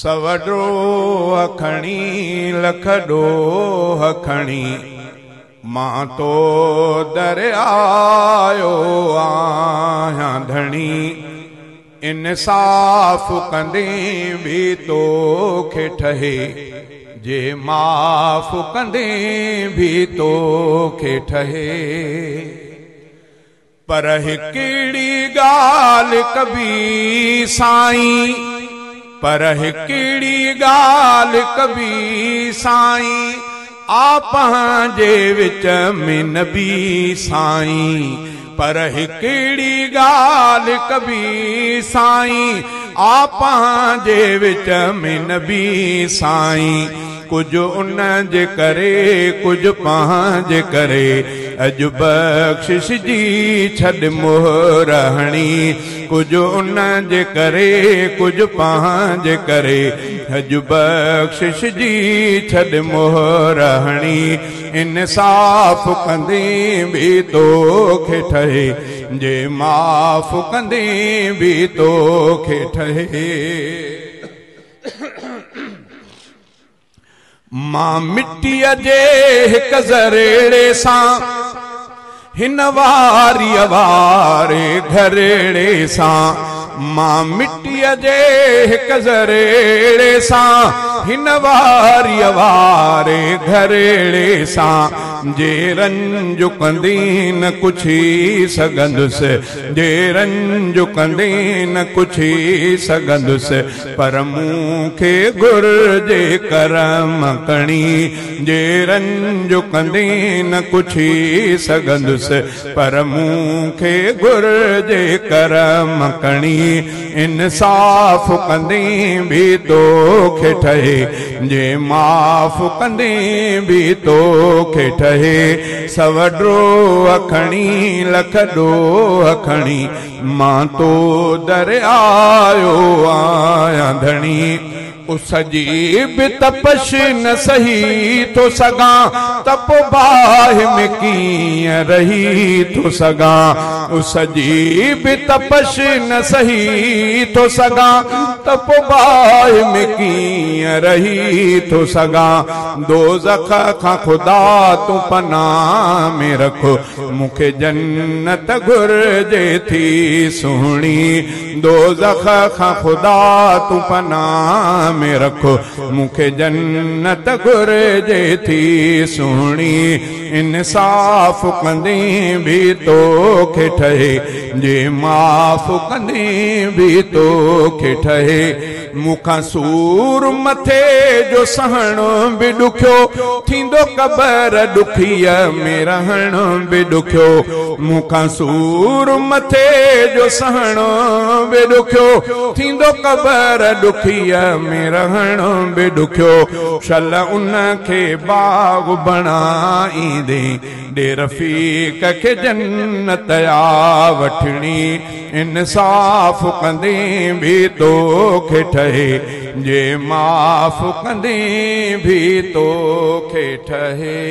सवडो अखणी लखडो अखणी मां तो दर आयो आहियां धणी इंसाफ़ कंदे भी तोखे ठहे जे माफ़ कंदे भी तोखे ठहे पर हिकिड़ी ॻाल्हि कबी साईं पर हिकिड़ी ॻाल्हि कबी साईं आप जे विच में नबी साईं पर हिकिड़ी ॻाल्हि कबी साईं आप जे विच में नबी साईं कुछ उन जे करे कुछ पंहिंजे करे अॼु बख़्शिश जी छॾ मोहर हणी कुछ उन जे करे कुछ पंहिंजे करे अॼु बख़्शिश जी छॾ मोहर हणी इंसाफ़ कंदे भी तोखे ठहे जे माफ़ कंदे भी तोखे ठहे मां मिट्टीअ जे हिक ज़रेड़े सां हिन वारी वारे घरेड़े सां मां मिट्टीअ जे हिक ज़रेड़े सां हिन वारी वारे घरेड़े सां जे रंज कंदी न कुछ ही सघंदुसि जे रंज कंदी न कुछ ही सघंदुसि पर मूंखे घुर्जे करम कणी जे रंज कंदी न कुछ ही सघंदुसि पर मूंखे घुर्जे करम कणी इंसाफ़ कंदी भी तोखे ठहे जे माफ़ कंदी भी तोखे ठहे सवडो अखणी लखडो अखणी मां तो दर आयो आहियां धणी उस जी भी तपश न सही तो सगा तप बाह में कीअं रही तो सगा उस जी भी तपश न सही तो सगा तप बाह में कीअं रही तो सगा दोज़ख खां खुदा तू पनाह में रखो मूंखे जन्नत घुर्जे थी सुहिणी दोज़ख खां खुदा तू पनाह में रखो मूंखे जन्नत घुर्जे थी सुहिणी इंसाफ़ कंदी भी तोखे ठहे जे माफ़ कंदी भी तोखे ठहे मूंखां सूर मथे जो सहण भी ॾुखियो थींदो क़बर ॾुखीअ में रहण भी ॾुखियो मूंखां सूर मथे जो सहण भी ॾुखियो थींदो क़बर ॾुखीअ में रहण भी ॾुखियो शल उन खे बाग़ बणाईंदे ॾे रफ़ीक खे जन्नत आ वठणी इंसाफ़ कंदे भी तोखे ठहे जे माफ़ कंदे भी तोखे ठहे।